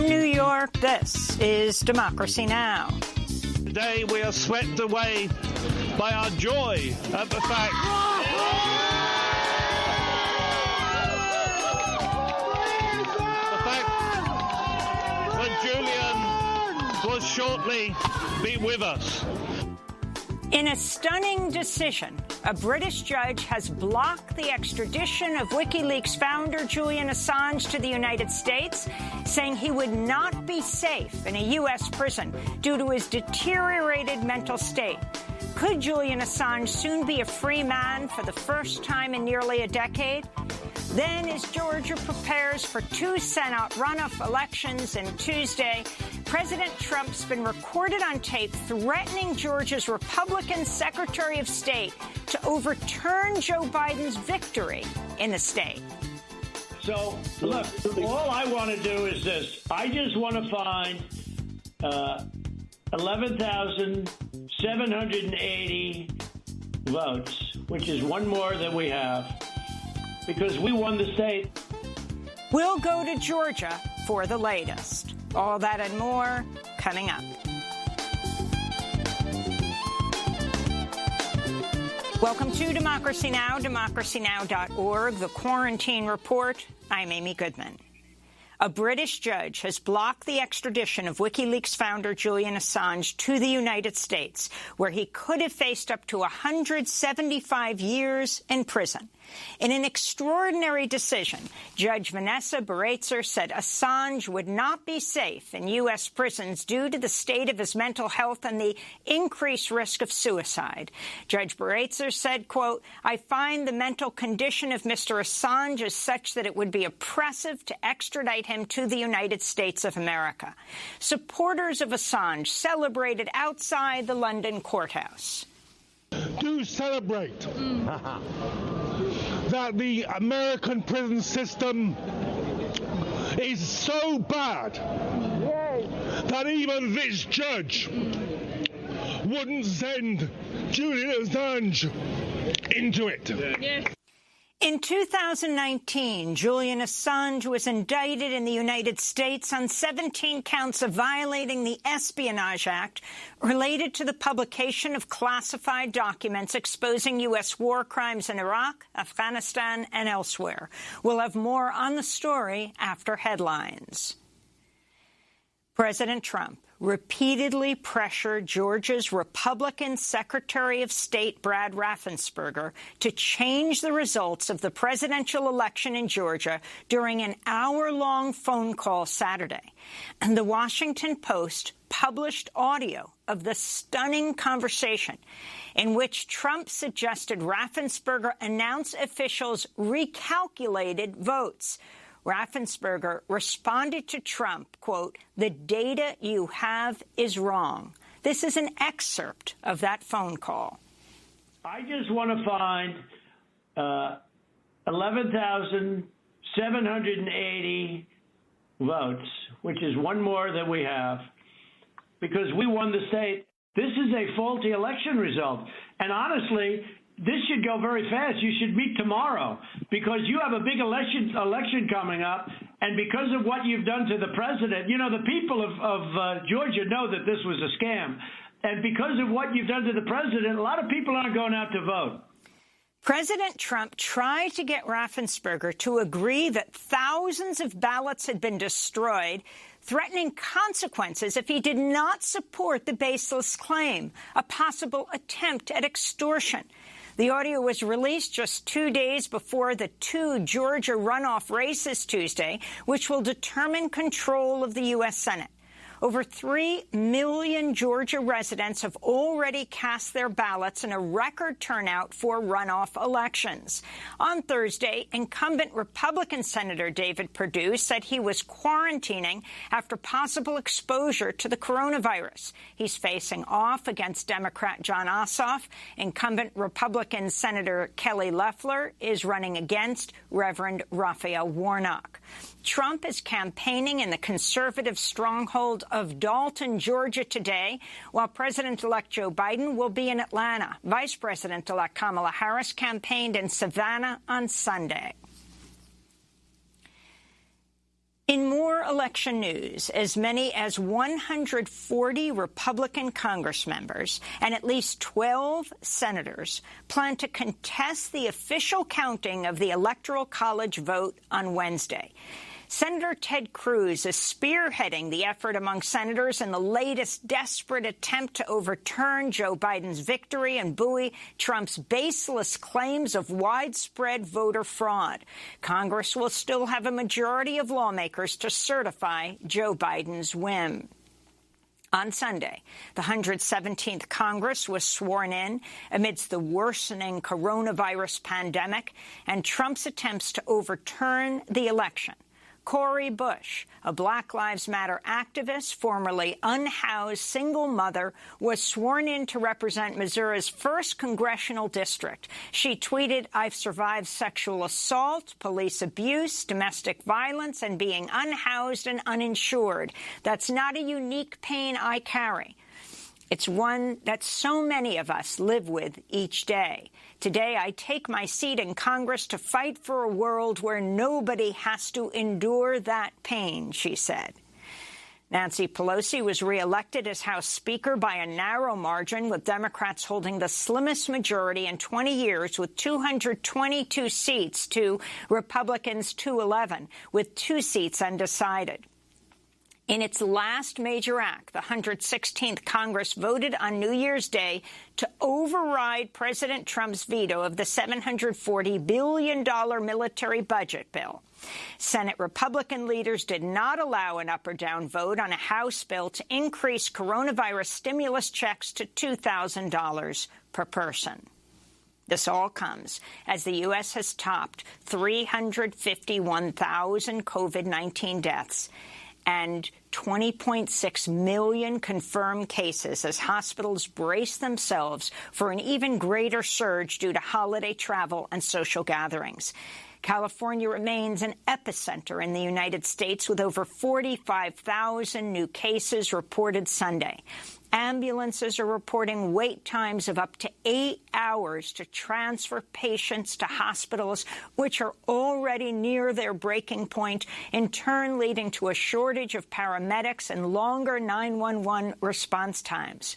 From New York, this is Democracy Now! Today we are swept away by our joy at the fact that Julian will shortly be with us. In a stunning decision, a British judge has blocked the extradition of WikiLeaks founder Julian Assange to the United States, saying he would not be safe in a U.S. prison due to his deteriorated mental state. Could Julian Assange soon be a free man for the first time in nearly a decade? Then, as Georgia prepares for two Senate runoff elections and Tuesday, President Trump's been recorded on tape threatening Georgia's Republican Secretary of State to overturn Joe Biden's victory in the state. So, look, all I want to do is this. I just want to find 11,780 votes, which is one more than we have, because we won the state. We'll go to Georgia for the latest. All that and more coming up. Welcome to Democracy Now!, democracynow.org, the Quarantine Report. I'm Amy Goodman. A British judge has blocked the extradition of WikiLeaks founder Julian Assange to the United States, where he could have faced up to 175 years in prison. In an extraordinary decision, Judge Vanessa Baraitser said Assange would not be safe in U.S. prisons due to the state of his mental health and the increased risk of suicide. Judge Baraitser said, quote, "I find the mental condition of Mr. Assange is such that it would be oppressive to extradite him to the United States of America." Supporters of Assange celebrated outside the London courthouse. Do celebrate that the American prison system is so bad that even this judge wouldn't send Julian Assange into it. Yes. In 2019, Julian Assange was indicted in the United States on 17 counts of violating the Espionage Act related to the publication of classified documents exposing U.S. war crimes in Iraq, Afghanistan, and elsewhere. We'll have more on the story after headlines. President Trump repeatedly pressured Georgia's Republican Secretary of State Brad Raffensperger to change the results of the presidential election in Georgia during an hour-long phone call Saturday. And the Washington Post published audio of the stunning conversation in which Trump suggested Raffensperger announce officials recalculated votes. Raffensperger responded to Trump, quote, "The data you have is wrong." This is an excerpt of that phone call. I just want to find 11,780 votes, which is one more than we have, because we won the state. This is a faulty election result. And honestly, this should go very fast. You should meet tomorrow, because you have a big election coming up, and because of what you've done to the president, you know, the people of Georgia know that this was a scam. And because of what you've done to the president, a lot of people aren't going out to vote. President Trump tried to get Raffensperger to agree that thousands of ballots had been destroyed, threatening consequences if he did not support the baseless claim, a possible attempt at extortion. The audio was released just 2 days before the two Georgia runoff races Tuesday, which will determine control of the U.S. Senate. Over 3 million Georgia residents have already cast their ballots in a record turnout for runoff elections. On Thursday, incumbent Republican Senator David Perdue said he was quarantining after possible exposure to the coronavirus. He's facing off against Democrat Jon Ossoff. Incumbent Republican Senator Kelly Loeffler is running against Reverend Raphael Warnock. Trump is campaigning in the conservative stronghold of Dalton, Georgia today, while President-elect Joe Biden will be in Atlanta. Vice President-elect Kamala Harris campaigned in Savannah on Sunday. In more election news, as many as 140 Republican Congress members and at least 12 senators plan to contest the official counting of the Electoral College vote on Wednesday. Senator Ted Cruz is spearheading the effort among senators in the latest desperate attempt to overturn Joe Biden's victory and buoy Trump's baseless claims of widespread voter fraud. Congress will still have a majority of lawmakers to certify Joe Biden's win. On Sunday, the 117th Congress was sworn in amidst the worsening coronavirus pandemic and Trump's attempts to overturn the election. Cori Bush, a Black Lives Matter activist, formerly unhoused single mother, was sworn in to represent Missouri's 1st congressional district. She tweeted, "I've survived sexual assault, police abuse, domestic violence, and being unhoused and uninsured. That's not a unique pain I carry. It's one that so many of us live with each day. Today, I take my seat in Congress to fight for a world where nobody has to endure that pain," she said. Nancy Pelosi was reelected as House Speaker by a narrow margin, with Democrats holding the slimmest majority in 20 years with 222 seats to Republicans 211, with 2 seats undecided. In its last major act, the 116th Congress voted on New Year's Day to override President Trump's veto of the $740 billion military budget bill. Senate Republican leaders did not allow an up or down vote on a House bill to increase coronavirus stimulus checks to $2,000 per person. This all comes as the U.S. has topped 351,000 COVID-19 deaths and 20.6 million confirmed cases as hospitals brace themselves for an even greater surge due to holiday travel and social gatherings. California remains an epicenter in the United States with over 45,000 new cases reported Sunday. Ambulances are reporting wait times of up to 8 hours to transfer patients to hospitals, which are already near their breaking point, in turn leading to a shortage of paramedics and longer 911 response times.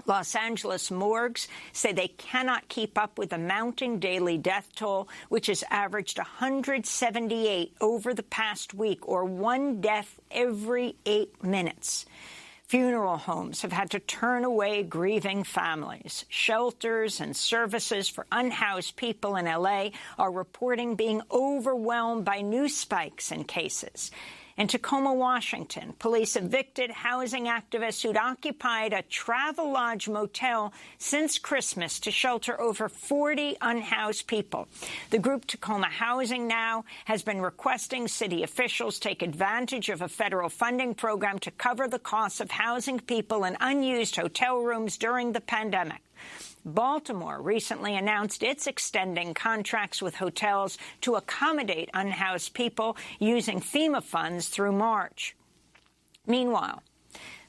Los Angeles morgues say they cannot keep up with the mounting daily death toll, which has averaged 178 over the past week, or 1 death every 8 minutes. Funeral homes have had to turn away grieving families. Shelters and services for unhoused people in L.A. are reporting being overwhelmed by new spikes in cases. In Tacoma, Washington, police evicted housing activists who'd occupied a Travelodge motel since Christmas to shelter over 40 unhoused people. The group Tacoma Housing Now has been requesting city officials take advantage of a federal funding program to cover the costs of housing people in unused hotel rooms during the pandemic. Baltimore recently announced it's extending contracts with hotels to accommodate unhoused people using FEMA funds through March. Meanwhile,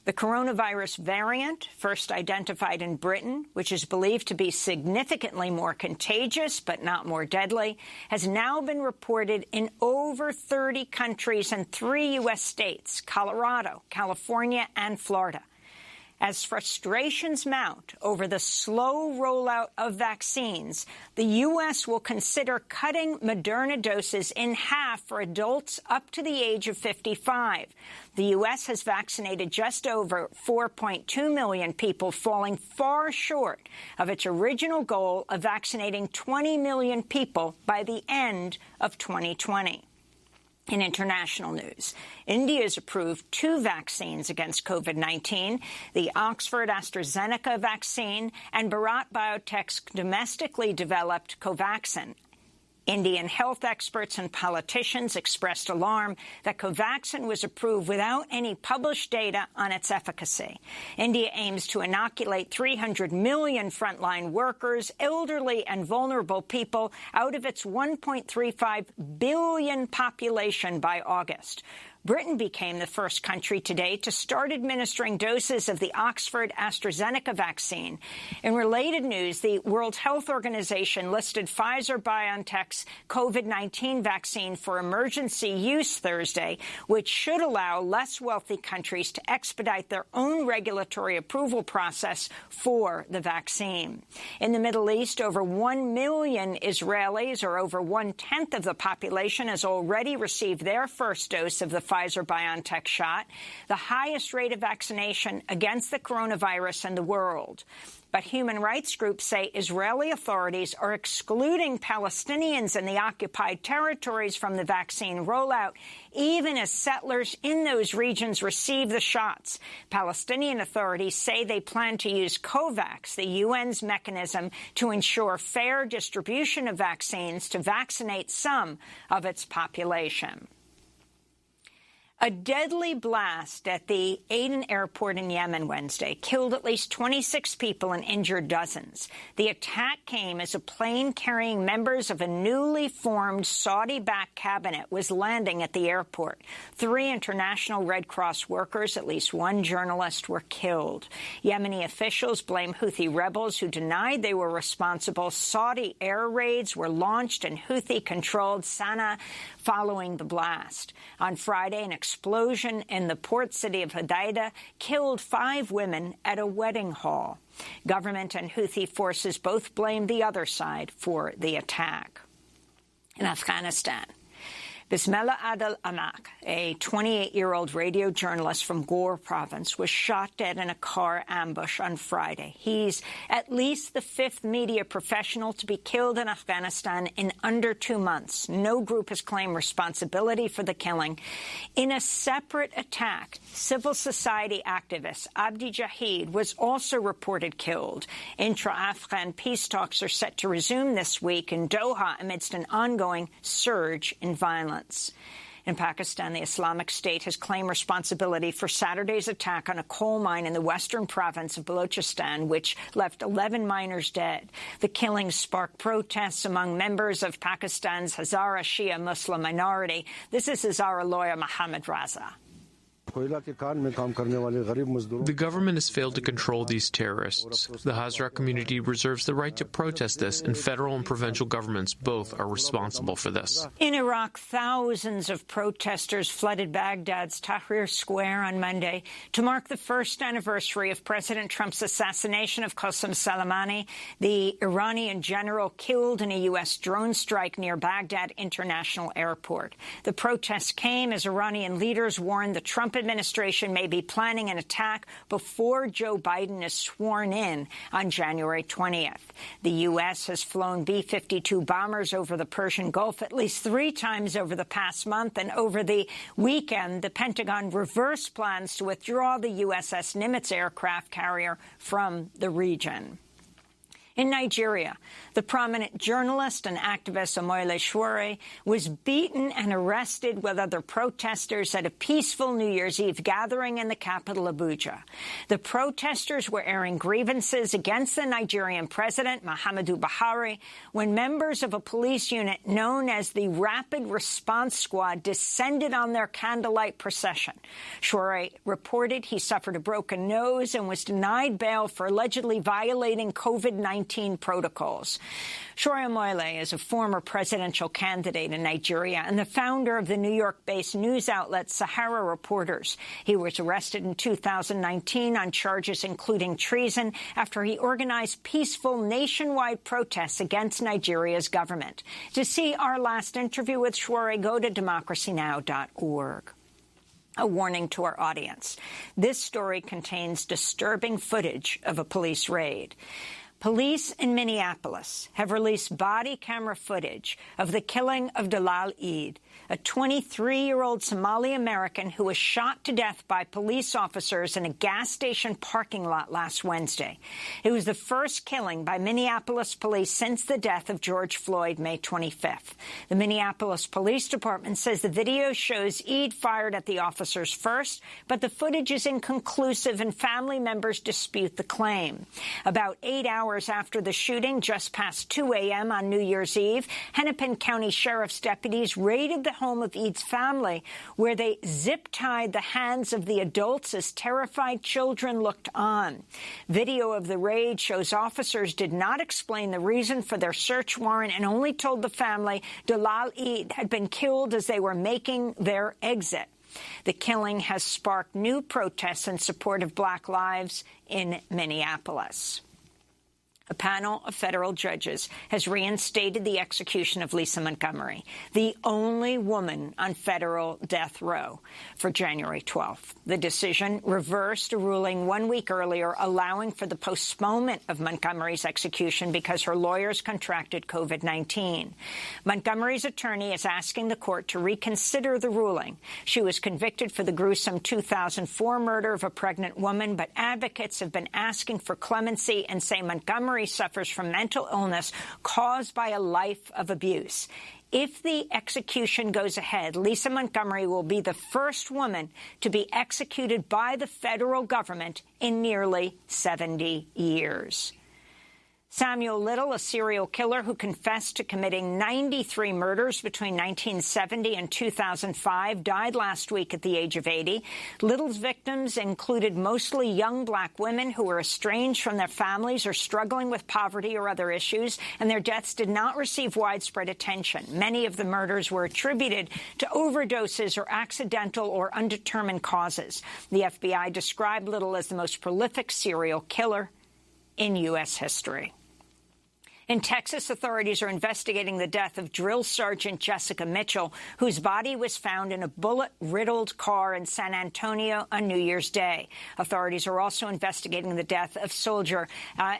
the coronavirus variant, first identified in Britain, which is believed to be significantly more contagious but not more deadly, has now been reported in over 30 countries and 3 U.S. states: Colorado, California, and Florida. As frustrations mount over the slow rollout of vaccines, the U.S. will consider cutting Moderna doses in half for adults up to the age of 55. The U.S. has vaccinated just over 4.2 million people, falling far short of its original goal of vaccinating 20 million people by the end of 2020. In international news, India has approved 2 vaccines against COVID-19, the Oxford-AstraZeneca vaccine and Bharat Biotech's domestically developed Covaxin. Indian health experts and politicians expressed alarm that Covaxin was approved without any published data on its efficacy. India aims to inoculate 300 million frontline workers, elderly and vulnerable people out of its 1.35 billion population by August. Britain became the first country today to start administering doses of the Oxford AstraZeneca vaccine. In related news, the World Health Organization listed Pfizer-BioNTech's COVID-19 vaccine for emergency use Thursday, which should allow less wealthy countries to expedite their own regulatory approval process for the vaccine. In the Middle East, over 1 million Israelis, or over 1/10 of the population, has already received their first dose of the Pfizer-BioNTech shot, the highest rate of vaccination against the coronavirus in the world. But human rights groups say Israeli authorities are excluding Palestinians in the occupied territories from the vaccine rollout, even as settlers in those regions receive the shots. Palestinian authorities say they plan to use COVAX, the UN's mechanism to ensure fair distribution of vaccines, to vaccinate some of its population. A deadly blast at the Aden airport in Yemen Wednesday killed at least 26 people and injured dozens. The attack came as a plane carrying members of a newly formed Saudi-backed cabinet was landing at the airport. 3 international Red Cross workers, at least 1 journalist, were killed. Yemeni officials blame Houthi rebels who denied they were responsible. Saudi air raids were launched in Houthi-controlled Sana'a following the blast. On Friday, an explosion in the port city of Hodeidah killed 5 women at a wedding hall. Government and Houthi forces both blamed the other side for the attack. In Afghanistan, Bismillah Adel Amak, a 28-year-old radio journalist from Ghor province, was shot dead in a car ambush on Friday. He's at least the 5th media professional to be killed in Afghanistan in under 2 months. No group has claimed responsibility for the killing. In a separate attack, civil society activist Abdi Jahid was also reported killed. Intra-Afghan peace talks are set to resume this week in Doha amidst an ongoing surge in violence. In Pakistan, the Islamic State has claimed responsibility for Saturday's attack on a coal mine in the western province of Balochistan, which left 11 miners dead. The killings sparked protests among members of Pakistan's Hazara Shia Muslim minority. This is Hazara lawyer Mohammad Raza. The government has failed to control these terrorists. The Hazara community reserves the right to protest this, and federal and provincial governments both are responsible for this. In Iraq, thousands of protesters flooded Baghdad's Tahrir Square on Monday to mark the first anniversary of President Trump's assassination of Qasem Soleimani, the Iranian general killed in a U.S. drone strike near Baghdad International Airport. The protests came as Iranian leaders warned the Trump administration may be planning an attack before Joe Biden is sworn in on January 20th. The U.S. has flown B-52 bombers over the Persian Gulf at least 3 times over the past month, and over the weekend, the Pentagon reversed plans to withdraw the USS Nimitz aircraft carrier from the region. In Nigeria, the prominent journalist and activist Omoyele Sowore was beaten and arrested with other protesters at a peaceful New Year's Eve gathering in the capital, Abuja. The protesters were airing grievances against the Nigerian president, Muhammadu Buhari, when members of a police unit known as the Rapid Response Squad descended on their candlelight procession. Sowore reported he suffered a broken nose and was denied bail for allegedly violating COVID-19 protocols. Sowore Omoyele is a former presidential candidate in Nigeria and the founder of the New York-based news outlet Sahara Reporters. He was arrested in 2019 on charges including treason after he organized peaceful nationwide protests against Nigeria's government. To see our last interview with Sowore, go to democracynow.org. A warning to our audience. This story contains disturbing footage of a police raid. Police in Minneapolis have released body camera footage of the killing of Dalal Eid, a 23-year-old Somali American who was shot to death by police officers in a gas station parking lot last Wednesday. It was the first killing by Minneapolis police since the death of George Floyd May 25th. The Minneapolis Police Department says the video shows Eid fired at the officers first, but the footage is inconclusive and family members dispute the claim. About 8 hours hours after the shooting, just past 2 a.m. on New Year's Eve, Hennepin County Sheriff's deputies raided the home of Ead's family, where they zip-tied the hands of the adults as terrified children looked on. Video of the raid shows officers did not explain the reason for their search warrant and only told the family Dalal Ead had been killed as they were making their exit. The killing has sparked new protests in support of Black lives in Minneapolis. A panel of federal judges has reinstated the execution of Lisa Montgomery, the only woman on federal death row, for January 12th. The decision reversed a ruling 1 week earlier allowing for the postponement of Montgomery's execution because her lawyers contracted COVID-19. Montgomery's attorney is asking the court to reconsider the ruling. She was convicted for the gruesome 2004 murder of a pregnant woman, but advocates have been asking for clemency and say Montgomery suffers from mental illness caused by a life of abuse. If the execution goes ahead, Lisa Montgomery will be the first woman to be executed by the federal government in nearly 70 years. Samuel Little, a serial killer who confessed to committing 93 murders between 1970 and 2005, died last week at the age of 80. Little's victims included mostly young Black women who were estranged from their families or struggling with poverty or other issues, and their deaths did not receive widespread attention. Many of the murders were attributed to overdoses or accidental or undetermined causes. The FBI described Little as the most prolific serial killer in U.S. history. In Texas, authorities are investigating the death of Drill Sergeant Jessica Mitchell, whose body was found in a bullet-riddled car in San Antonio on New Year's Day. Authorities are also investigating the death of soldier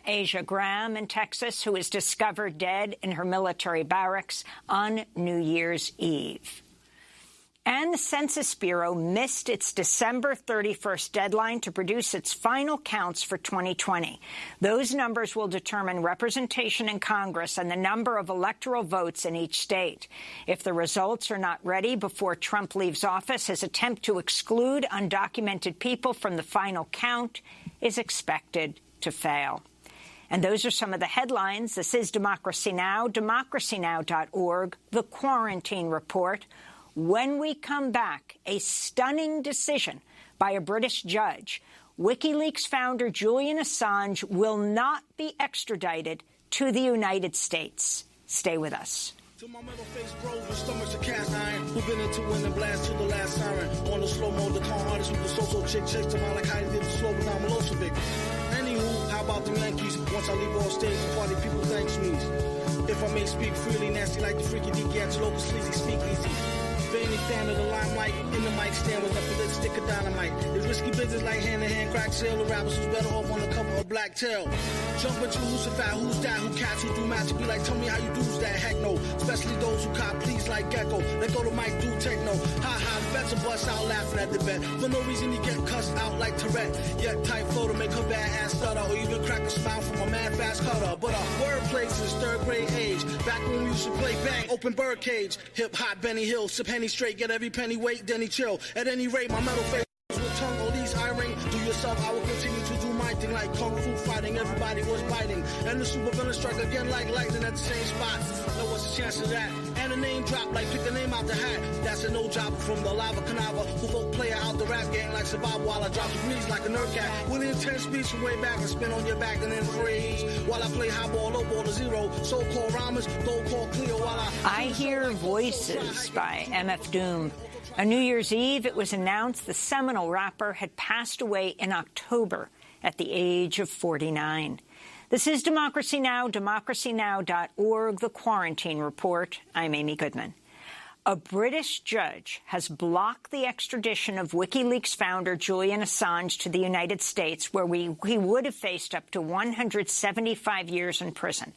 Asia Graham in Texas, who was discovered dead in her military barracks on New Year's Eve. And the Census Bureau missed its December 31st deadline to produce its final counts for 2020. Those numbers will determine representation in Congress and the number of electoral votes in each state. If the results are not ready before Trump leaves office, his attempt to exclude undocumented people from the final count is expected to fail. And those are some of the headlines. This is Democracy Now!, democracynow.org, The Quarantine Report. When we come back, a stunning decision by a British judge. WikiLeaks founder Julian Assange will not be extradited to the United States. Stay with us. To my metal face bros with stomachs of cast iron, who've been into win and blast to the last siren. On the slow mode, the calm artist with the so-so chick chase them out like how he did the slow but now Milosevic. Anywho, how about the Yankees? Once I leave off stage, the party people thanks me. If I may speak freely, nasty like the freaky D'Angelo, sleazy, speak easy. Any fan of the limelight, in the mic stand with nothing but a stick of dynamite. It's risky business like hand-to-hand crack sale. The rappers who's better off on the cover of Black Tail. Jump into who's a fat, who's that, who cats, who do match, be like, tell me how you do's that, heck no. Especially those who cop please like Gecko. Let go to Mike, do techno. Ha-ha, the bets will bust out laughing at the bet. For no reason he get cussed out like Tourette. Yet tight flow to make her bad ass stutter, or even crack a smile from a mad fast cutter. But our wordplay since third grade age. Back when we used to play bang, open birdcage. Hip-hop, Benny Hill, sip Henny straight, get every penny weight, then he chill. At any rate, my metal face with tongue, all these eye ring. Do yourself, I will continue to do my thing like kung fu fighting. Everybody was biting. And the super villain strike again like lightning at the same spot. Now what's the chance of that? And a name drop like pick the name out the hat. That's a no job from the lava canava who vote player out the rap game like survival while I drop degrees like a nerd cat. With intense speech from way back and spin on your back and then freeze. While I play high ball, low ball to zero. So-called rhymers, gold call clear while I Hear Voices by MF Doom. On New Year's Eve, it was announced the seminal rapper had passed away in October at the age of 49. This is Democracy Now!, democracynow.org, The Quarantine Report. I'm Amy Goodman. A British judge has blocked the extradition of WikiLeaks founder Julian Assange to the United States, where he would have faced up to 175 years in prison.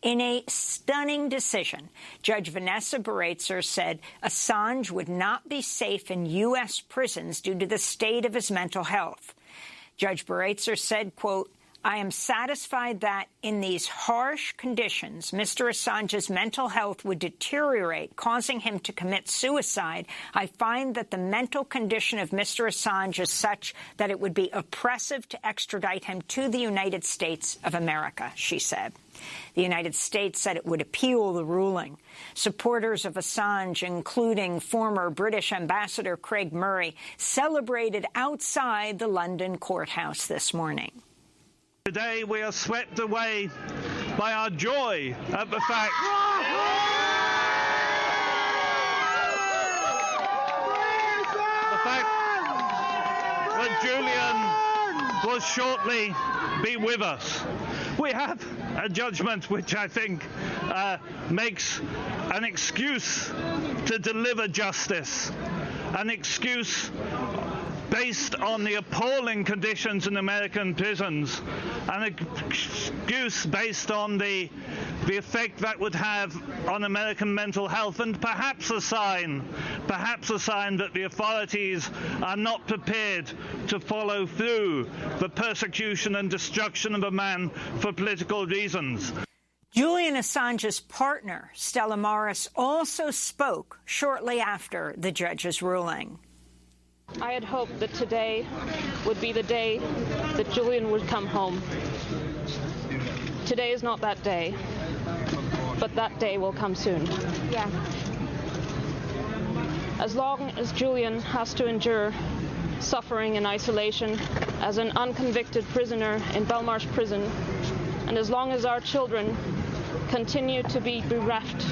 In a stunning decision, Judge Vanessa Baratzer said Assange would not be safe in U.S. prisons due to the state of his mental health. Judge Baratzer said, quote, I am satisfied that in these harsh conditions, Mr. Assange's mental health would deteriorate, causing him to commit suicide. I find that the mental condition of Mr. Assange is such that it would be oppressive to extradite him to the United States of America, she said. The United States said it would appeal the ruling. Supporters of Assange, including former British Ambassador Craig Murray, celebrated outside the London courthouse this morning. Today we are swept away by our joy at the fact that Julian will shortly be with us. We have a judgment which I think makes an excuse to deliver justice, an excuse based on the appalling conditions in American prisons, an excuse based on the effect that would have on American mental health, and perhaps a sign that the authorities are not prepared to follow through the persecution and destruction of a man for political reasons. Julian Assange's partner, Stella Morris, also spoke shortly after the judge's ruling. I had hoped that today would be the day that Julian would come home. Today is not that day, but that day will come soon. Yeah. As long as Julian has to endure suffering in isolation as an unconvicted prisoner in Belmarsh prison, and as long as our children continue to be bereft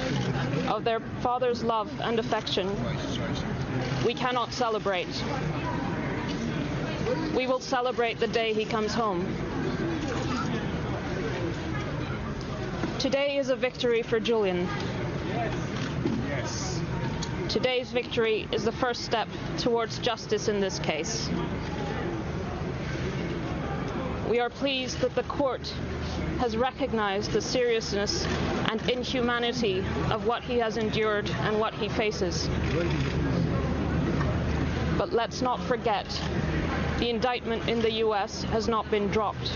of their father's love and affection, we cannot celebrate. We will celebrate the day he comes home. Today is a victory for Julian. Yes. Today's victory is the first step towards justice in this case. We are pleased that the court has recognized the seriousness and inhumanity of what he has endured and what he faces. But let's not forget, the indictment in the U.S. has not been dropped.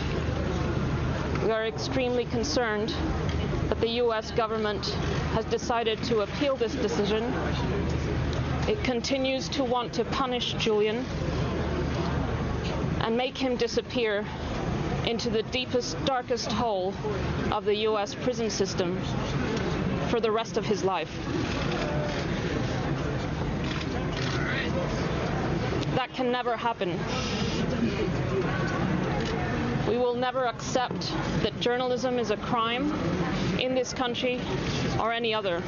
We are extremely concerned that the U.S. government has decided to appeal this decision. It continues to want to punish Julian and make him disappear into the deepest, darkest hole of the U.S. prison system for the rest of his life. That can never happen. We will never accept that journalism is a crime in this country or any other.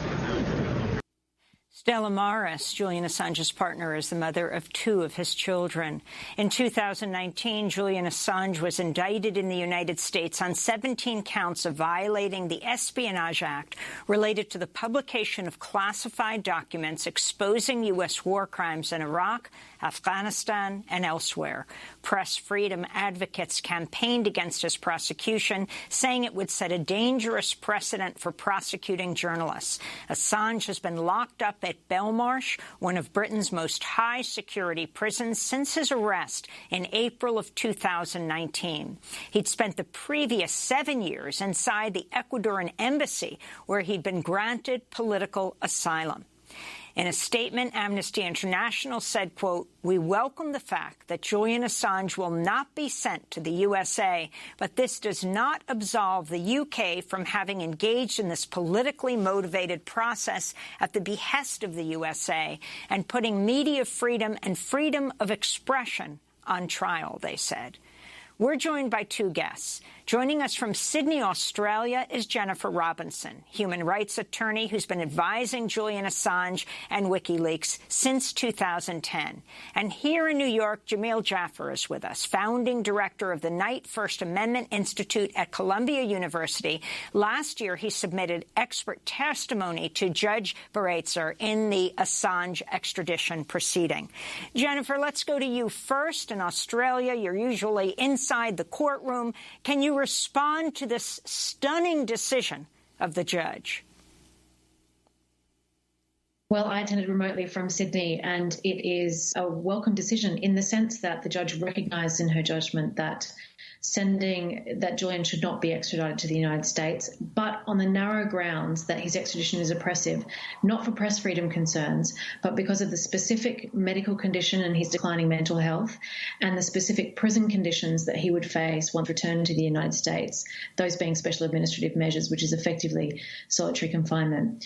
Stella Morris, Julian Assange's partner, is the mother of two of his children. In 2019, Julian Assange was indicted in the United States on 17 counts of violating the Espionage Act related to the publication of classified documents exposing U.S. war crimes in Iraq, Afghanistan, and elsewhere. Press freedom advocates campaigned against his prosecution, saying it would set a dangerous precedent for prosecuting journalists. Assange has been locked up at Belmarsh, one of Britain's most high-security prisons, since his arrest in April of 2019. He'd spent the previous 7 years inside the Ecuadorian embassy, where he'd been granted political asylum. In a statement, Amnesty International said, quote, "We welcome the fact that Julian Assange will not be sent to the USA, but this does not absolve the UK from having engaged in this politically motivated process at the behest of the USA and putting media freedom and freedom of expression on trial," they said. We're joined by two guests. Joining us from Sydney, Australia, is Jennifer Robinson, human rights attorney who's been advising Julian Assange and WikiLeaks since 2010. And here in New York, Jamil Jaffer is with us, founding director of the Knight First Amendment Institute at Columbia University. Last year, he submitted expert testimony to Judge Baraitser in the Assange extradition proceeding. Jennifer, let's go to you first. In Australia, you're usually inside the courtroom. Can you respond to this stunning decision of the judge? Well, I attended remotely from Sydney, and it is a welcome decision in the sense that the judge recognised in her judgment that Julian should not be extradited to the United States, but on the narrow grounds that his extradition is oppressive, not for press freedom concerns, but because of the specific medical condition and his declining mental health and the specific prison conditions that he would face once returned to the United States, those being special administrative measures, which is effectively solitary confinement.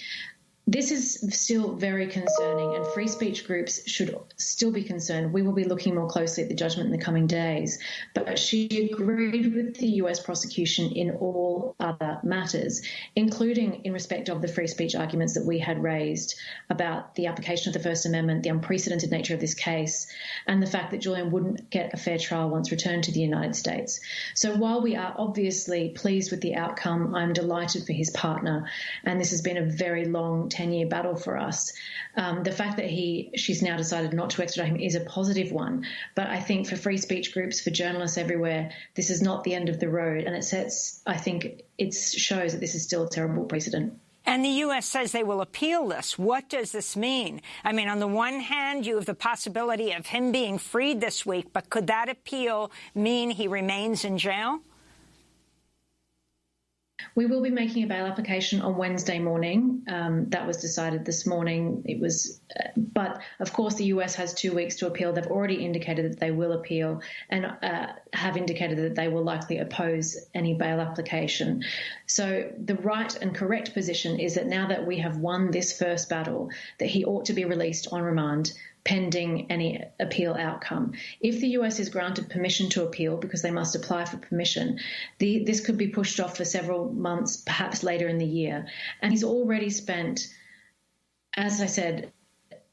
This is still very concerning, and free speech groups should still be concerned. We will be looking more closely at the judgment in the coming days. But she agreed with the US prosecution in all other matters, including in respect of the free speech arguments that we had raised about the application of the First Amendment, the unprecedented nature of this case, and the fact that Julian wouldn't get a fair trial once returned to the United States. So while we are obviously pleased with the outcome, I'm delighted for his partner, and this has been a very long 10-year battle for us. The fact that she's now decided not to extradite him is a positive one. But I think for free speech groups, for journalists everywhere, this is not the end of the road. And it shows that this is still a terrible precedent. And the U.S. says they will appeal this. What does this mean? I mean, on the one hand, you have the possibility of him being freed this week, but could that appeal mean he remains in jail? We will be making a bail application on Wednesday morning. That was decided this morning. But of course, the US has 2 weeks to appeal. They've already indicated that they will appeal and have indicated that they will likely oppose any bail application. So the right and correct position is that now that we have won this first battle, that he ought to be released on remand pending any appeal outcome. If the US is granted permission to appeal, because they must apply for permission, this could be pushed off for several months, perhaps later in the year. And he's already spent, as I said,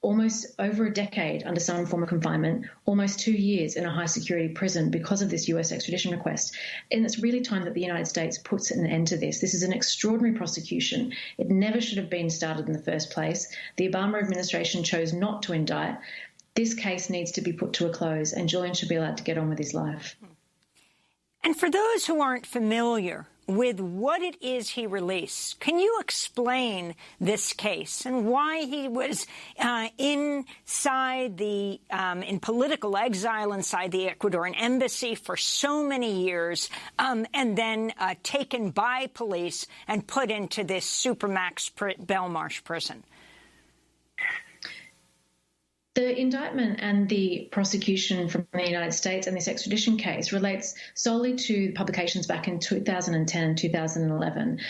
almost over a decade under some form of confinement, almost 2 years in a high-security prison because of this US extradition request. And it's really time that the United States puts an end to this. This is an extraordinary prosecution. It never should have been started in the first place. The Obama administration chose not to indict. This case needs to be put to a close, and Julian should be allowed to get on with his life. And for those who aren't familiar with what it is he released, can you explain this case and why he was inside in political exile inside the Ecuadorian embassy for so many years, and then taken by police and put into this supermax Belmarsh prison? The indictment and the prosecution from the United States and this extradition case relates solely to publications back in 2010 and 2011.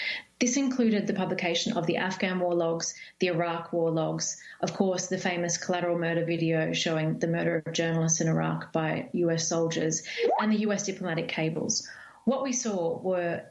This included the publication of the Afghan war logs, the Iraq war logs, of course, the famous collateral murder video showing the murder of journalists in Iraq by US soldiers, and the US diplomatic cables. What we saw were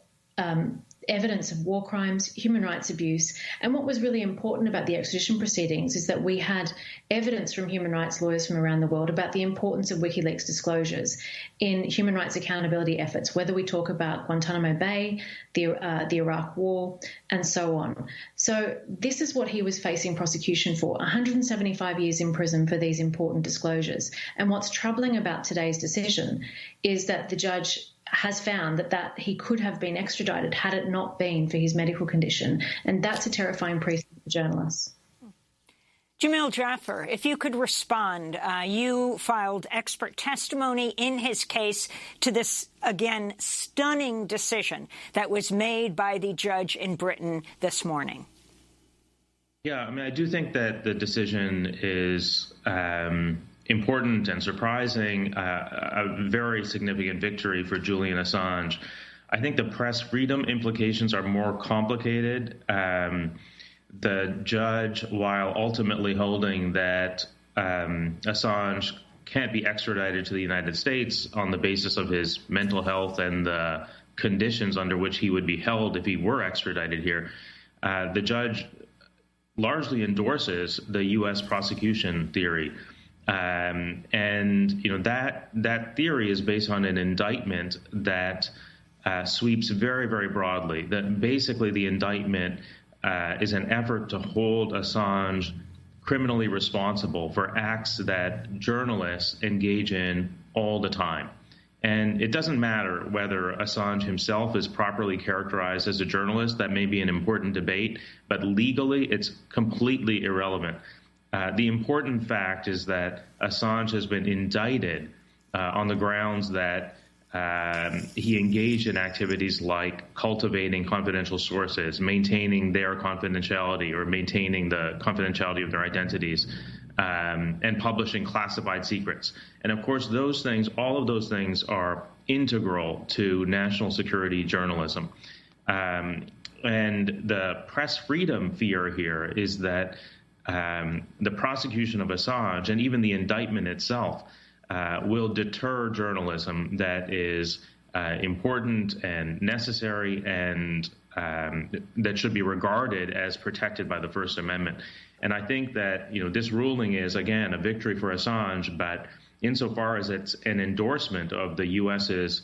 evidence of war crimes, human rights abuse, and what was really important about the extradition proceedings is that we had evidence from human rights lawyers from around the world about the importance of WikiLeaks disclosures in human rights accountability efforts, whether we talk about Guantanamo Bay, the Iraq War, and so on. So this is what he was facing prosecution for, 175 years in prison for these important disclosures. And what's troubling about today's decision is that the judge has found that he could have been extradited had it not been for his medical condition. And that's a terrifying precedent for journalists. Jamil Jaffer, if you could respond, you filed expert testimony in his case to this, again, stunning decision that was made by the judge in Britain this morning. Yeah, I mean, I do think that the decision is important and surprising, a very significant victory for Julian Assange. I think the press freedom implications are more complicated. The judge, while ultimately holding that Assange can't be extradited to the United States on the basis of his mental health and the conditions under which he would be held if he were extradited here, the judge largely endorses the U.S. prosecution theory. And, you know, that theory is based on an indictment that sweeps very, very broadly. That basically the indictment is an effort to hold Assange criminally responsible for acts that journalists engage in all the time. And it doesn't matter whether Assange himself is properly characterized as a journalist. That may be an important debate, but legally it's completely irrelevant. The important fact is that Assange has been indicted on the grounds that he engaged in activities like cultivating confidential sources, maintaining their confidentiality or maintaining the confidentiality of their identities, and publishing classified secrets. And of course, those things, all of those things are integral to national security journalism. And the press freedom fear here is that the prosecution of Assange and even the indictment itself will deter journalism that is important and necessary and that should be regarded as protected by the First Amendment. And I think that, this ruling is, again, a victory for Assange, but insofar as it's an endorsement of the U.S.'s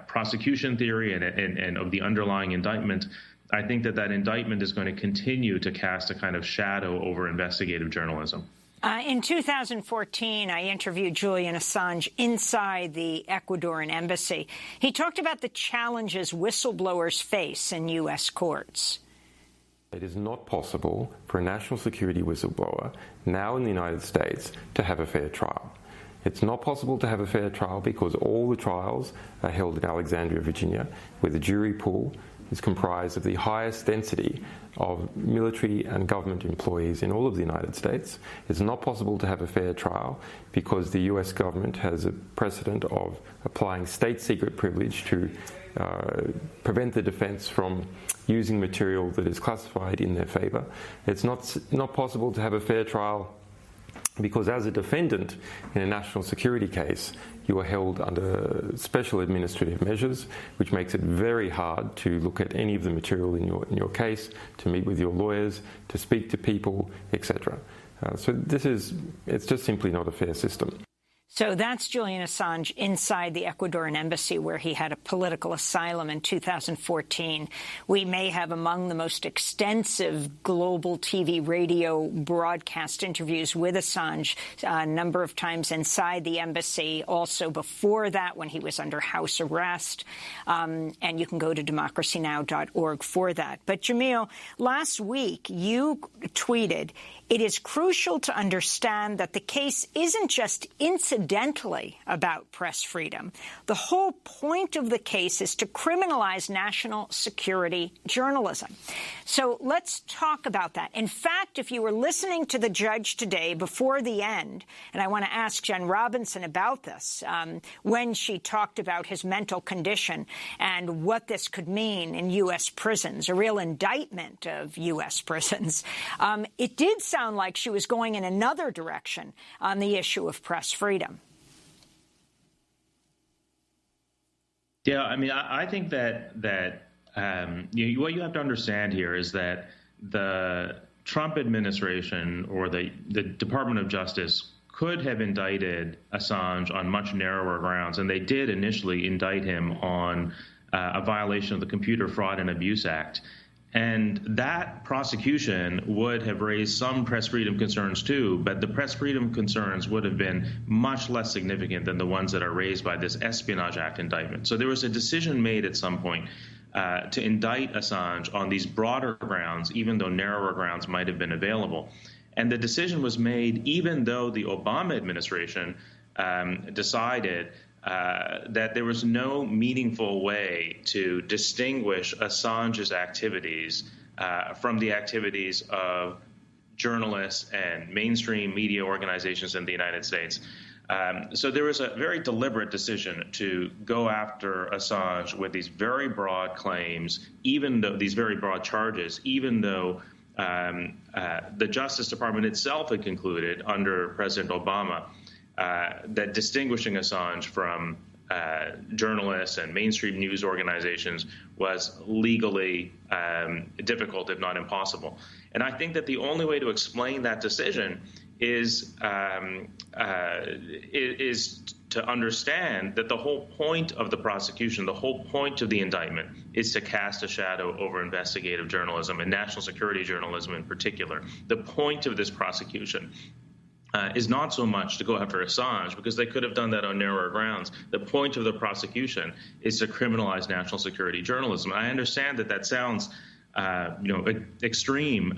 prosecution theory and of the underlying indictment, I think that indictment is going to continue to cast a kind of shadow over investigative journalism. In 2014, I interviewed Julian Assange inside the Ecuadorian embassy. He talked about the challenges whistleblowers face in U.S. courts. It is not possible for a national security whistleblower now in the United States to have a fair trial. It's not possible to have a fair trial because all the trials are held in Alexandria, Virginia, where the jury pool is comprised of the highest density of military and government employees in all of the United States. It's not possible to have a fair trial because the US government has a precedent of applying state secret privilege to prevent the defense from using material that is classified in their favor. It's not possible to have a fair trial because as a defendant in a national security case, you are held under special administrative measures, which makes it very hard to look at any of the material in your case, to meet with your lawyers, to speak to people, etc. So it's just simply not a fair system. So that's Julian Assange inside the Ecuadorian embassy where he had a political asylum in 2014. We may have among the most extensive global TV, radio broadcast interviews with Assange a number of times inside the embassy, also before that when he was under house arrest. And you can go to democracynow.org for that. But Jamil, last week you tweeted, "It is crucial to understand that the case isn't just incidentally about press freedom. The whole point of the case is to criminalize national security journalism." So let's talk about that. In fact, if you were listening to the judge today before the end, and I want to ask Jen Robinson about this, when she talked about his mental condition and what this could mean in U.S. prisons, a real indictment of U.S. prisons, it did sound like she was going in another direction on the issue of press freedom. Yeah, I mean, I think that what you have to understand here is that the Trump administration or the Department of Justice could have indicted Assange on much narrower grounds, and they did initially indict him on a violation of the Computer Fraud and Abuse Act. And that prosecution would have raised some press freedom concerns too, but the press freedom concerns would have been much less significant than the ones that are raised by this Espionage Act indictment. So there was a decision made at some point to indict Assange on these broader grounds, even though narrower grounds might have been available. And the decision was made even though the Obama administration decided that there was no meaningful way to distinguish Assange's activities from the activities of journalists and mainstream media organizations in the United States. So there was a very deliberate decision to go after Assange with these very broad claims, even though these very broad charges, even though the Justice Department itself had concluded under President Obama that distinguishing Assange from journalists and mainstream news organizations was legally difficult, if not impossible. And I think that the only way to explain that decision is to understand that the whole point of the prosecution, the whole point of the indictment is to cast a shadow over investigative journalism and national security journalism in particular. The point of this prosecution is not so much to go after Assange, because they could have done that on narrower grounds. The point of the prosecution is to criminalize national security journalism. I understand that sounds extreme,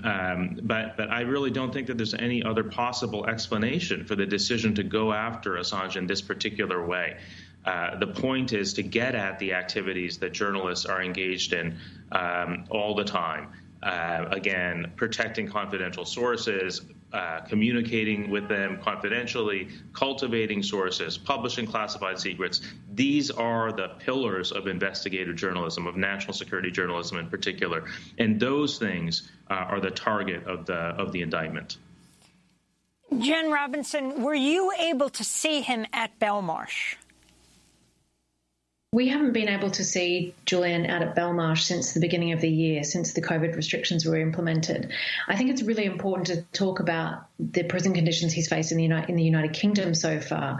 but I really don't think that there's any other possible explanation for the decision to go after Assange in this particular way. The point is to get at the activities that journalists are engaged in all the time. Again, protecting confidential sources, communicating with them confidentially, cultivating sources, publishing classified secrets. These are the pillars of investigative journalism, of national security journalism in particular. And those things are the target of the indictment. Jen Robinson, were you able to see him at Belmarsh? We haven't been able to see Julian out at Belmarsh since the beginning of the year, since the COVID restrictions were implemented. I think it's really important to talk about the prison conditions he's faced in the United Kingdom so far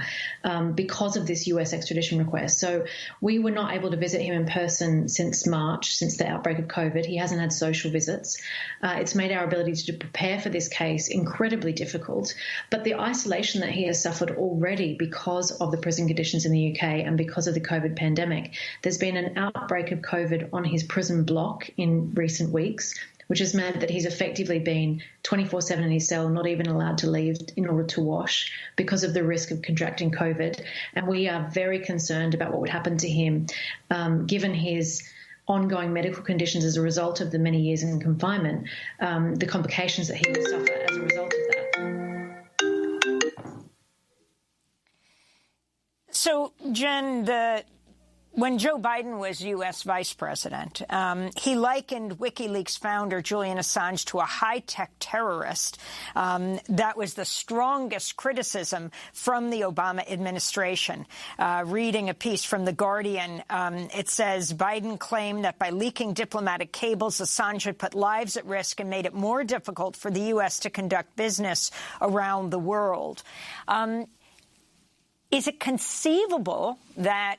because of this US extradition request. So we were not able to visit him in person since March, since the outbreak of COVID. He hasn't had social visits. It's made our ability to prepare for this case incredibly difficult. But the isolation that he has suffered already because of the prison conditions in the UK and because of the COVID pandemic, there's been an outbreak of COVID on his prison block in recent weeks, which has meant that he's effectively been 24/7 in his cell, not even allowed to leave in order to wash because of the risk of contracting COVID. And we are very concerned about what would happen to him given his ongoing medical conditions as a result of the many years in confinement, the complications that he will suffer as a result of that. So, Jen, when Joe Biden was U.S. vice president, he likened WikiLeaks founder Julian Assange to a high-tech terrorist. That was the strongest criticism from the Obama administration. Reading a piece from The Guardian, it says Biden claimed that by leaking diplomatic cables, Assange had put lives at risk and made it more difficult for the U.S. to conduct business around the world. Is it conceivable that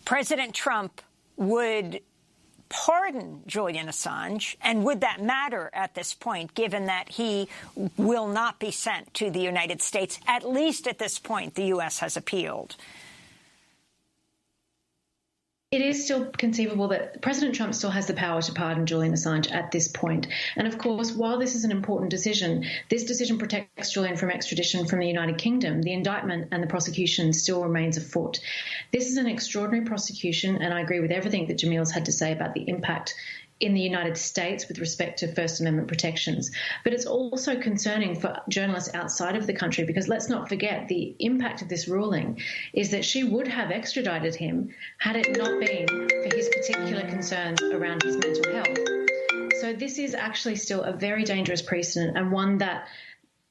President Trump would pardon Julian Assange, and would that matter at this point, given that he will not be sent to the United States? At least at this point, the U.S. has appealed. It is still conceivable that President Trump still has the power to pardon Julian Assange at this point. And of course, while this is an important decision, this decision protects Julian from extradition from the United Kingdom. The indictment and the prosecution still remains afoot. This is an extraordinary prosecution, and I agree with everything that Jamil's had to say about the impact in the United States with respect to First Amendment protections. But it's also concerning for journalists outside of the country, because let's not forget the impact of this ruling is that she would have extradited him had it not been for his particular concerns around his mental health. So this is actually still a very dangerous precedent, and one that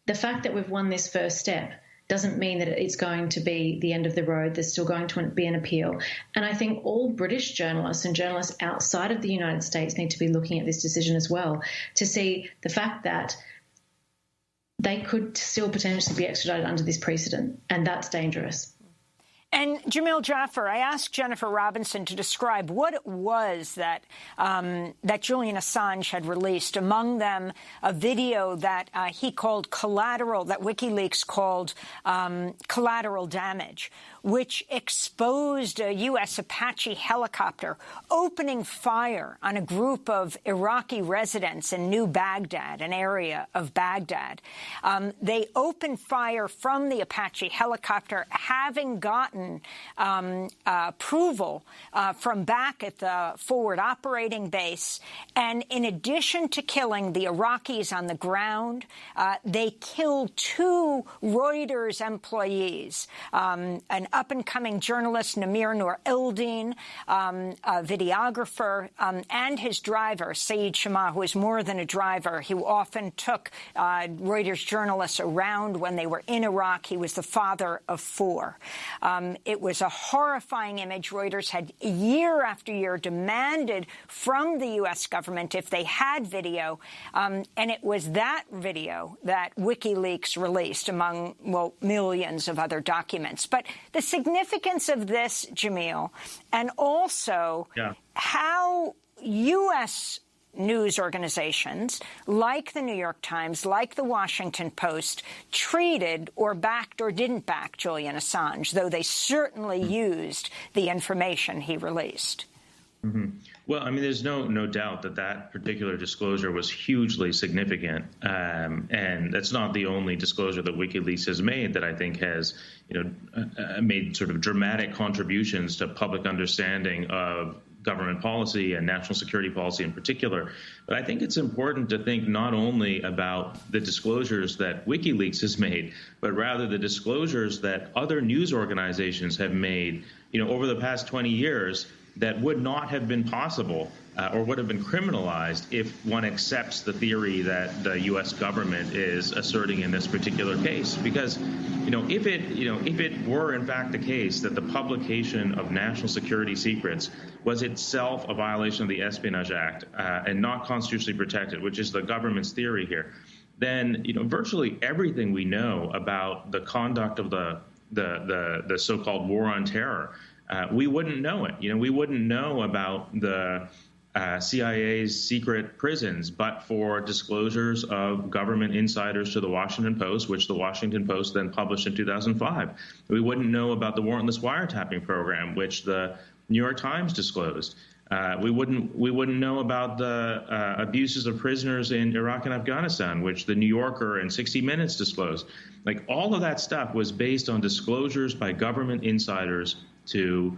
the fact that we've won this first step doesn't mean that it's going to be the end of the road. There's still going to be an appeal. And I think all British journalists and journalists outside of the United States need to be looking at this decision as well, to see the fact that they could still potentially be extradited under this precedent, and that's dangerous. And Jamil Jaffer, I asked Jennifer Robinson to describe what it was that that Julian Assange had released. Among them, a video that he called collateral, that WikiLeaks called collateral damage, which exposed a U.S. Apache helicopter opening fire on a group of Iraqi residents in New Baghdad, an area of Baghdad. They opened fire from the Apache helicopter, having gotten approval from back at the forward operating base. And in addition to killing the Iraqis on the ground, they killed 2 Reuters employees, an up-and-coming journalist, Namir Noor Eldin, a videographer, and his driver, Saeed Shama, who is more than a driver. He often took Reuters journalists around when they were in Iraq. He was the father of 4. It was a horrifying image. Reuters had year after year demanded from the U.S. government if they had video, and it was that video that WikiLeaks released among, well, millions of other documents. But the significance of this, Jamil, and also how U.S. news organizations, like the New York Times, like the Washington Post, treated or backed or didn't back Julian Assange, though they certainly used the information he released. Mm-hmm. Well, I mean, there's no doubt that particular disclosure was hugely significant, and that's not the only disclosure that WikiLeaks has made that I think has, made sort of dramatic contributions to public understanding of government policy and national security policy in particular. But I think it's important to think not only about the disclosures that WikiLeaks has made, but rather the disclosures that other news organizations have made, over the past 20 years that would not have been possible or would have been criminalized if one accepts the theory that the U.S. government is asserting in this particular case. Because, if it were in fact the case that the publication of national security secrets was itself a violation of the Espionage Act and not constitutionally protected, which is the government's theory here, then virtually everything we know about the conduct of the so-called war on terror, we wouldn't know it. We wouldn't know about the CIA's secret prisons, but for disclosures of government insiders to the Washington Post, which the Washington Post then published in 2005. We wouldn't know about the warrantless wiretapping program, which the New York Times disclosed. We wouldn't know about the abuses of prisoners in Iraq and Afghanistan, which the New Yorker and 60 Minutes disclosed. Like, all of that stuff was based on disclosures by government insiders to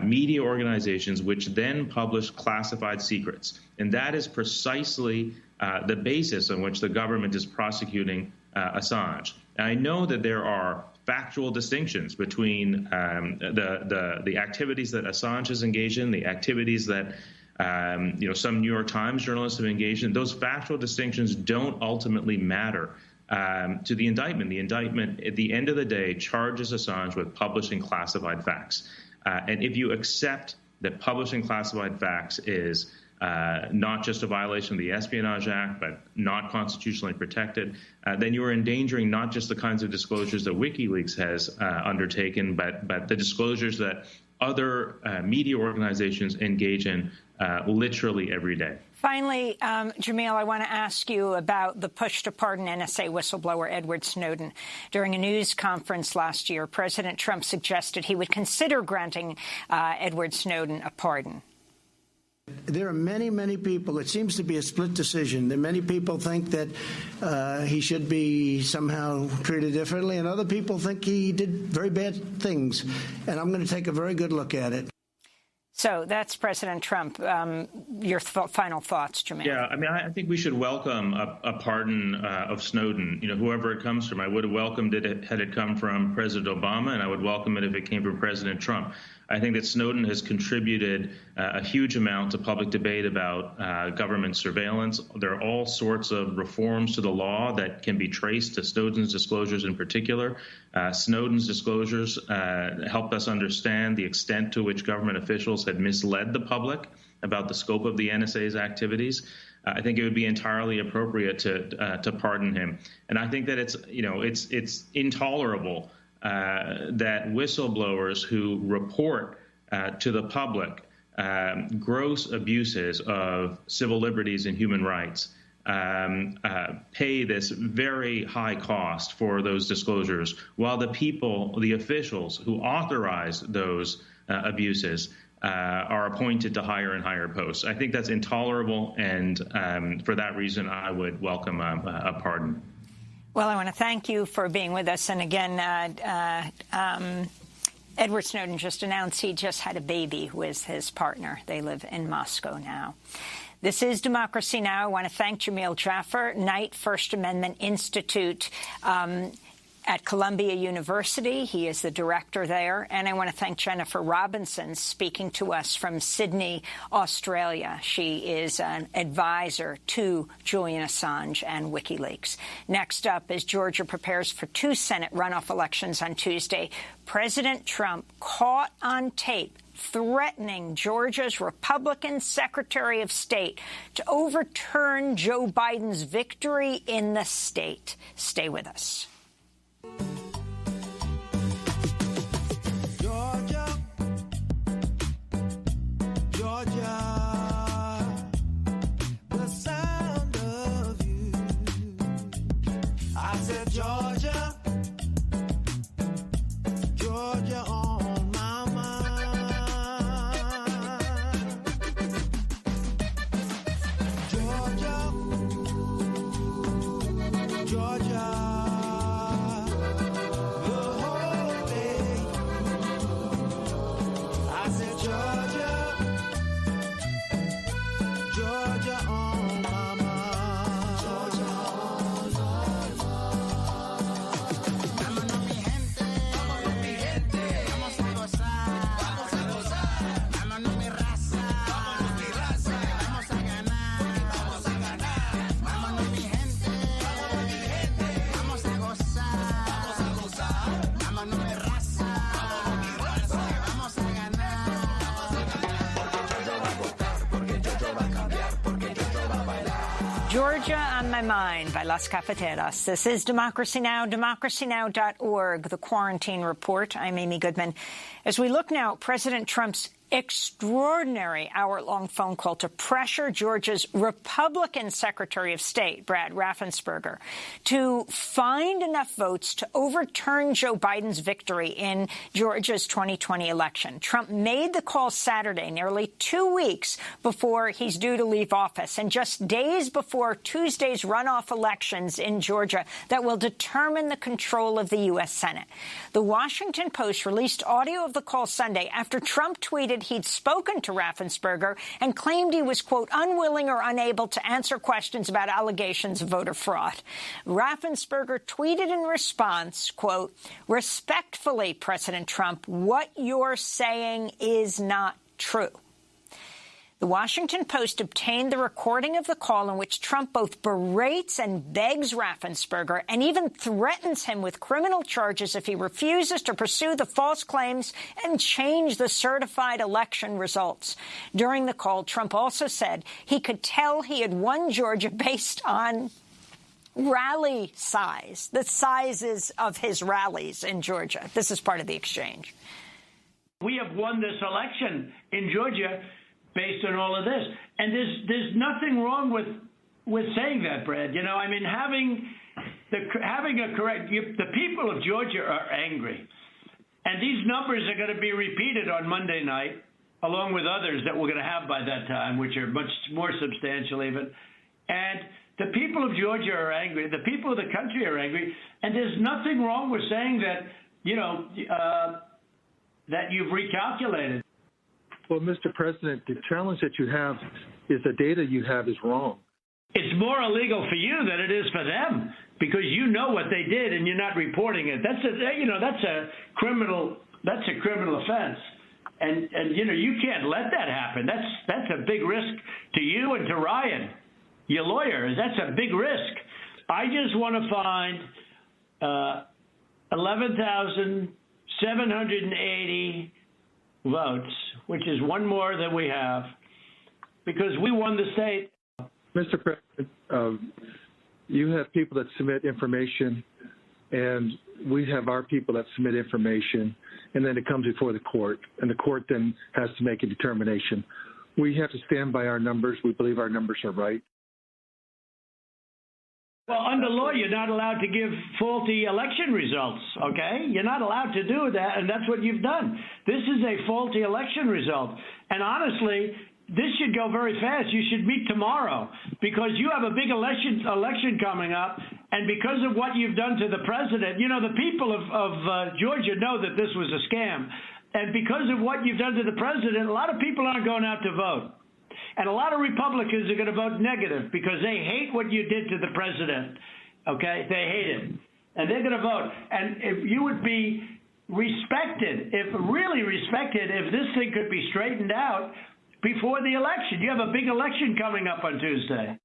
media organizations, which then published classified secrets. And that is precisely the basis on which the government is prosecuting Assange. And I know that there are factual distinctions between the activities that Assange has engaged in, the activities that some New York Times journalists have engaged in. Those factual distinctions don't ultimately matter to the indictment. The indictment, at the end of the day, charges Assange with publishing classified facts. And if you accept that publishing classified facts is not just a violation of the Espionage Act, but not constitutionally protected, then you are endangering not just the kinds of disclosures that WikiLeaks has undertaken, but the disclosures that other media organizations engage in literally every day. Finally, Jamil, I want to ask you about the push to pardon NSA whistleblower Edward Snowden. During a news conference last year, President Trump suggested he would consider granting Edward Snowden a pardon. There are many, many people. It seems to be a split decision. That many people think that he should be somehow treated differently, and other people think he did very bad things. And I'm going to take a very good look at it. So that's President Trump. Your final thoughts, Jamil? Yeah, I mean, I think we should welcome a pardon of Snowden, whoever it comes from. I would have welcomed it had it come from President Obama, and I would welcome it if it came from President Trump. I think that Snowden has contributed a huge amount to public debate about government surveillance. There are all sorts of reforms to the law that can be traced to Snowden's disclosures in particular. Snowden's disclosures helped us understand the extent to which government officials had misled the public about the scope of the NSA's activities. I think it would be entirely appropriate to pardon him. And I think that it's intolerable that whistleblowers who report to the public gross abuses of civil liberties and human rights pay this very high cost for those disclosures, while the officials who authorize those abuses are appointed to higher and higher posts. I think that's intolerable, and for that reason, I would welcome a pardon. Well, I want to thank you for being with us. And again, Edward Snowden just announced he just had a baby with his partner. They live in Moscow now. This is Democracy Now! I want to thank Jamil Jaffer, Knight First Amendment Institute at Columbia University. He is the director there. And I want to thank Jennifer Robinson, speaking to us from Sydney, Australia. She is an advisor to Julian Assange and WikiLeaks. Next up, as Georgia prepares for 2 Senate runoff elections on Tuesday, President Trump caught on tape threatening Georgia's Republican Secretary of State to overturn Joe Biden's victory in the state. Stay with us. Georgia, Georgia, Georgia on my mind. Georgia, Georgia, the whole day. I said Georgia, Georgia on my mind. Georgia on my mind. Vámonos mi gente, vamos a gozar, vámonos mi raza, vamos a ganar, vámonos mi gente, vamos a gozar, vámonos mi raza, vamos a ganar. Georgia on My Mind by Las Cafeteras. This is Democracy Now!, democracynow.org, the Quarantine Report. I'm Amy Goodman. As we look now at President Trump's extraordinary hour-long phone call to pressure Georgia's Republican Secretary of State, Brad Raffensperger, to find enough votes to overturn Joe Biden's victory in Georgia's 2020 election. Trump made the call Saturday, nearly 2 weeks before he's due to leave office, and just days before Tuesday's runoff elections in Georgia that will determine the control of the U.S. Senate. The Washington Post released audio of the call Sunday after Trump tweeted he'd spoken to Raffensperger and claimed he was, quote, unwilling or unable to answer questions about allegations of voter fraud. Raffensperger tweeted in response, quote, respectfully, President Trump, what you're saying is not true. The Washington Post obtained the recording of the call in which Trump both berates and begs Raffensperger and even threatens him with criminal charges if he refuses to pursue the false claims and change the certified election results. During the call, Trump also said he could tell he had won Georgia based on rally size, the sizes of his rallies in Georgia. This is part of the exchange. We have won this election in Georgia based on all of this. And there's nothing wrong with saying that, Brad. You know, I mean, having a correct, the people of Georgia are angry. And these numbers are going to be repeated on Monday night, along with others that we're going to have by that time, which are much more substantial even. And the people of Georgia are angry. The people of the country are angry. And there's nothing wrong with saying that, you know, that you've recalculated. Well, Mr. President, the challenge that you have is the data you have is wrong. It's more illegal for you than it is for them because you know what they did and you're not reporting it. That's a criminal offense. And you know, you can't let that happen. That's a big risk to you and to Ryan, your lawyer. That's a big risk. I just want to find 11,780 votes, which is one more than we have, because we won the state. Mr. President, you have people that submit information, and we have our people that submit information, and then it comes before the court, and the court then has to make a determination. We have to stand by our numbers. We believe our numbers are right. Well, under law, you're not allowed to give faulty election results, okay? You're not allowed to do that, and that's what you've done. This is a faulty election result. And honestly, this should go very fast. You should meet tomorrow because you have a big election coming up, and because of what you've done to the president, you know, the people of Georgia know that this was a scam. And because of what you've done to the president, a lot of people aren't going out to vote. And a lot of Republicans are going to vote negative because they hate what you did to the president, okay? They hate it. And they're going to vote. And if you would be respected, really respected, if this thing could be straightened out before the election. You have a big election coming up on Tuesday.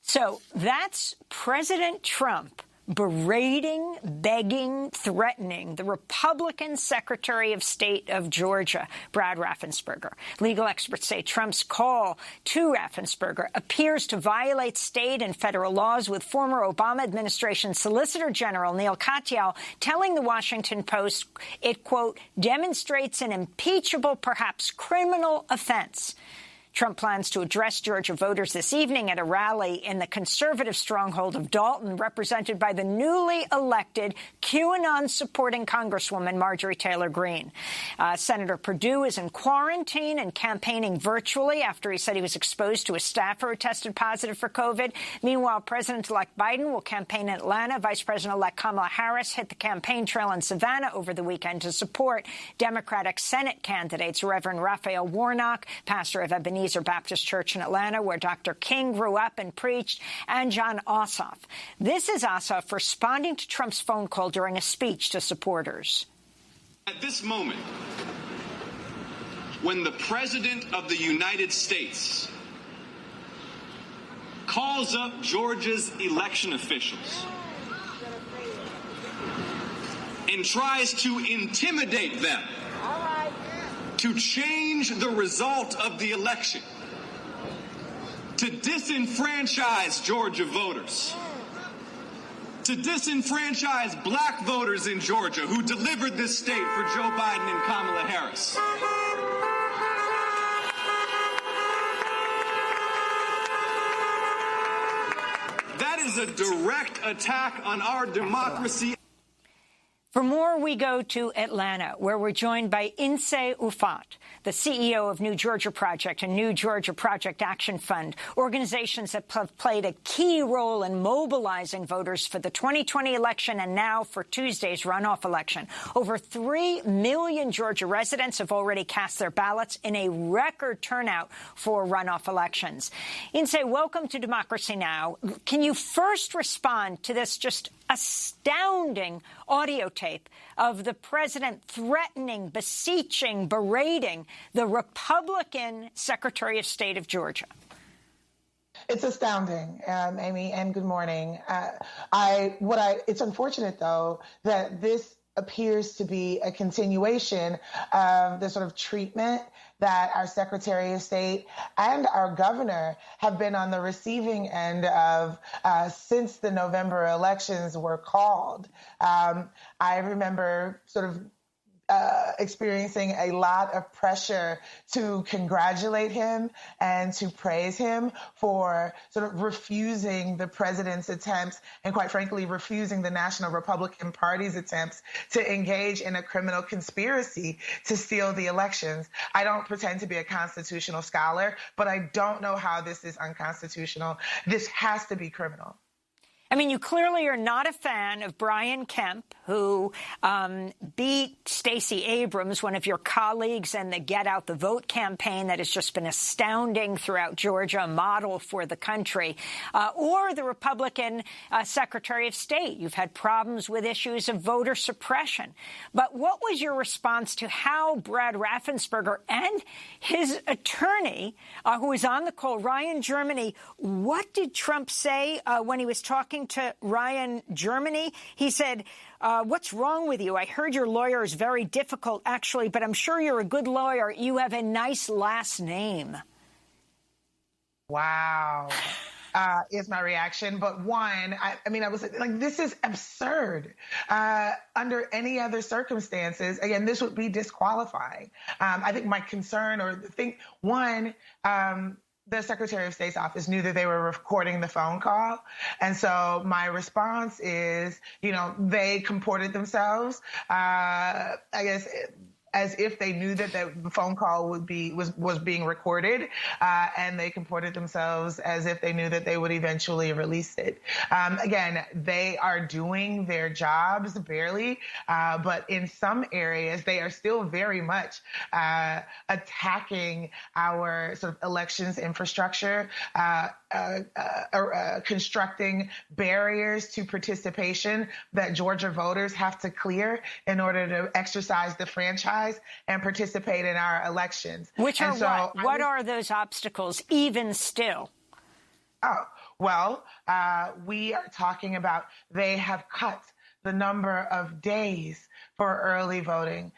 So that's President Trump berating, begging, threatening the Republican Secretary of State of Georgia, Brad Raffensperger. Legal experts say Trump's call to Raffensperger appears to violate state and federal laws, with former Obama administration Solicitor General Neil Katyal telling the Washington Post it, quote, demonstrates an impeachable, perhaps criminal offense. Trump plans to address Georgia voters this evening at a rally in the conservative stronghold of Dalton, represented by the newly elected QAnon-supporting Congresswoman Marjorie Taylor Greene. Senator Perdue is in quarantine and campaigning virtually after he said he was exposed to a staffer who tested positive for COVID. Meanwhile, President-elect Biden will campaign in Atlanta. Vice President-elect Kamala Harris hit the campaign trail in Savannah over the weekend to support Democratic Senate candidates Reverend Raphael Warnock, pastor of Ebenezer Baptist Church in Atlanta, where Dr. King grew up and preached, and John Ossoff. This is Ossoff responding to Trump's phone call during a speech to supporters. At this moment, when the President of the United States calls up Georgia's election officials and tries to intimidate them to change the result of the election, to disenfranchise Georgia voters, to disenfranchise black voters in Georgia who delivered this state for Joe Biden and Kamala Harris. That is a direct attack on our democracy. For more, we go to Atlanta, where we're joined by Insee Ufat, the CEO of New Georgia Project and New Georgia Project Action Fund, organizations that have played a key role in mobilizing voters for the 2020 election and now for Tuesday's runoff election. Over 3 million Georgia residents have already cast their ballots in a record turnout for runoff elections. Insee, welcome to Democracy Now! Can you first respond to this just astounding audio tape of the president threatening, beseeching, berating the Republican Secretary of State of Georgia? It's astounding, Amy, and good morning. It's unfortunate, though, that this appears to be a continuation of the sort of treatment that our Secretary of State and our governor have been on the receiving end of since the November elections were called. I remember sort of experiencing a lot of pressure to congratulate him and to praise him for sort of refusing the president's attempts and, quite frankly, refusing the National Republican Party's attempts to engage in a criminal conspiracy to steal the elections. I don't pretend to be a constitutional scholar, but I don't know how this is unconstitutional. This has to be criminal. I mean, you clearly are not a fan of Brian Kemp, who beat Stacey Abrams, one of your colleagues, in the Get Out the Vote campaign that has just been astounding throughout Georgia, a model for the country, or the Republican Secretary of State. You've had problems with issues of voter suppression. But what was your response to how Brad Raffensperger and his attorney, who was on the call, Ryan Germany, what did Trump say when he was talking to Ryan Germany? He said, what's wrong with you? I heard your lawyer is very difficult, actually, but I'm sure you're a good lawyer. You have a nice last name. Wow. Is my reaction. But one, I was like, this is absurd. Under any other circumstances, again, this would be disqualifying. I think my concern the Secretary of State's office knew that they were recording the phone call. And so my response is, they comported themselves, I guess, as if they knew that the phone call was being recorded, and they comported themselves as if they knew that they would eventually release it. Again, they are doing their jobs barely, but in some areas they are still very much attacking our sort of elections infrastructure, constructing barriers to participation that Georgia voters have to clear in order to exercise the franchise and participate in our elections. Which are what are those obstacles even still? Oh, well, we are talking about they have cut the number of days for early voting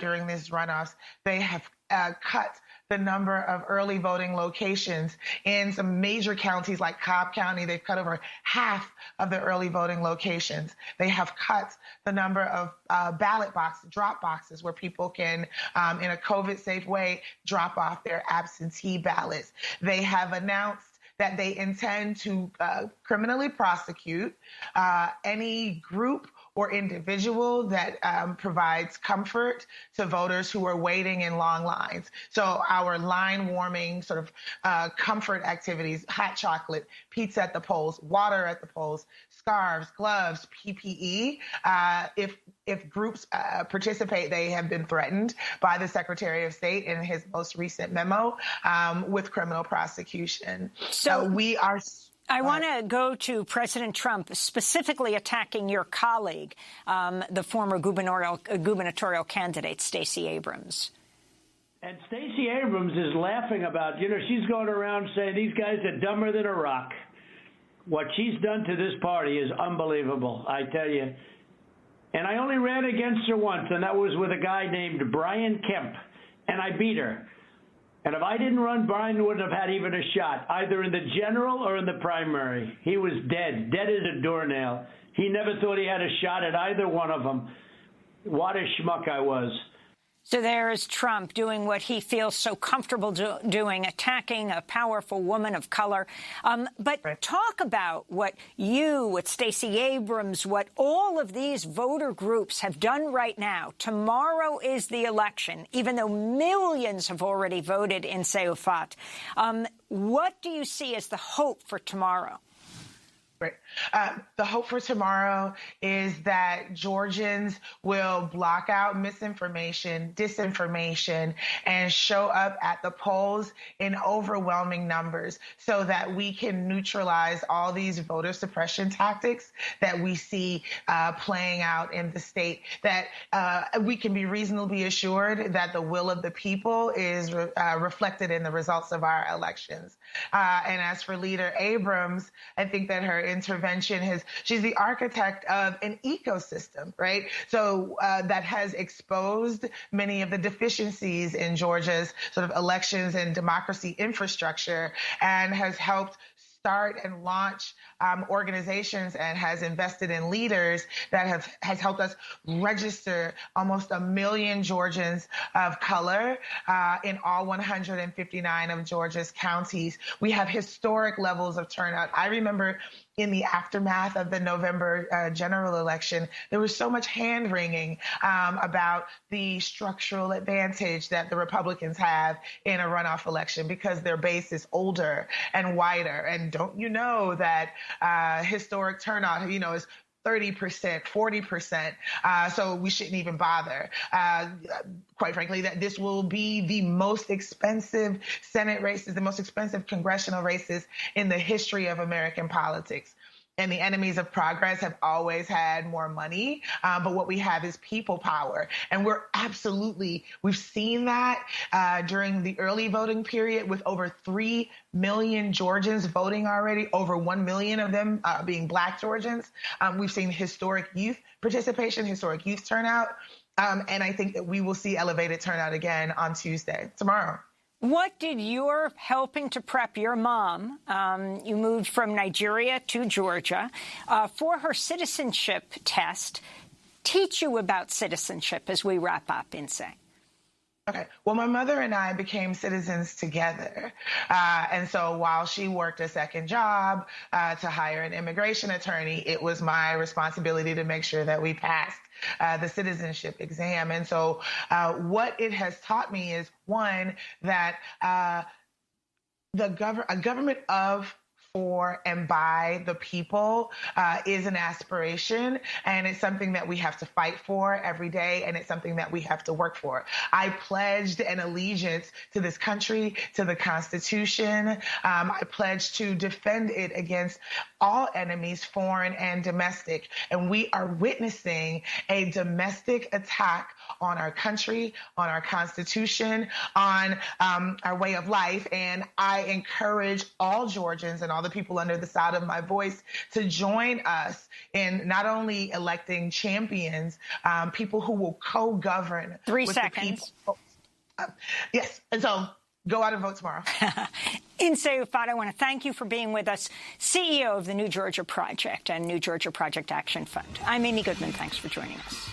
during these runoffs. They have cut the number of early voting locations in some major counties like Cobb County. They've cut over half of the early voting locations. They have cut the number of ballot boxes, drop boxes, where people can, in a COVID-safe way, drop off their absentee ballots. They have announced that they intend to criminally prosecute any group or individual that provides comfort to voters who are waiting in long lines. So our line warming sort of comfort activities, hot chocolate, pizza at the polls, water at the polls, scarves, gloves, PPE. If groups participate, they have been threatened by the Secretary of State in his most recent memo with criminal prosecution. So we are... I want to go to President Trump specifically attacking your colleague, the former gubernatorial candidate, Stacey Abrams. And Stacey Abrams is laughing about, she's going around saying these guys are dumber than a rock. What she's done to this party is unbelievable, I tell you. And I only ran against her once, and that was with a guy named Brian Kemp, and I beat her. And if I didn't run, Brian wouldn't have had even a shot, either in the general or in the primary. He was dead as a doornail. He never thought he had a shot at either one of them. What a schmuck I was. So there is Trump doing what he feels so comfortable doing, attacking a powerful woman of color. But talk about what Stacey Abrams, what all of these voter groups have done right now. Tomorrow is the election, even though millions have already voted in Seufat. What do you see as the hope for tomorrow? The hope for tomorrow is that Georgians will block out misinformation, disinformation, and show up at the polls in overwhelming numbers so that we can neutralize all these voter suppression tactics that we see playing out in the state, that we can be reasonably assured that the will of the people is reflected in the results of our elections. And as for Leader Abrams, I think that her intervention she's the architect of an ecosystem, right? So that has exposed many of the deficiencies in Georgia's sort of elections and democracy infrastructure, and has helped start and launch organizations and has invested in leaders that has helped us register almost 1 million Georgians of color in all 159 of Georgia's counties. We have historic levels of turnout. I remember in the aftermath of the November general election, there was so much hand-wringing about the structural advantage that the Republicans have in a runoff election because their base is older and wider. And don't you know that historic turnout, is 30%, 40%. So we shouldn't even bother. Quite frankly, that this will be the most expensive Senate races, the most expensive congressional races in the history of American politics. And the enemies of progress have always had more money, but what we have is people power. And we've seen that during the early voting period with over 3 million Georgians voting already, over 1 million of them being Black Georgians. We've seen historic youth participation, historic youth turnout. And I think that we will see elevated turnout again on tomorrow. What did your helping to prep your mom, you moved from Nigeria to Georgia, for her citizenship test, teach you about citizenship as we wrap up, Inse? Okay. Well, my mother and I became citizens together. And so while she worked a second job to hire an immigration attorney, it was my responsibility to make sure that we passed the citizenship exam. And so what it has taught me is, one, that a government of, for, and by the people is an aspiration, and it's something that we have to fight for every day, and it's something that we have to work for. I pledged an allegiance to this country, to the Constitution. I pledged to defend it against all enemies, foreign and domestic. And we are witnessing a domestic attack on our country, on our Constitution, on our way of life. And I encourage all Georgians and all the people under the sound of my voice to join us in not only electing champions, people who will co-govern 3 with seconds. the people. Yes. And so go out and vote tomorrow. Insay Ufat, I want to thank you for being with us, CEO of the New Georgia Project and New Georgia Project Action Fund. I'm Amy Goodman. Thanks for joining us.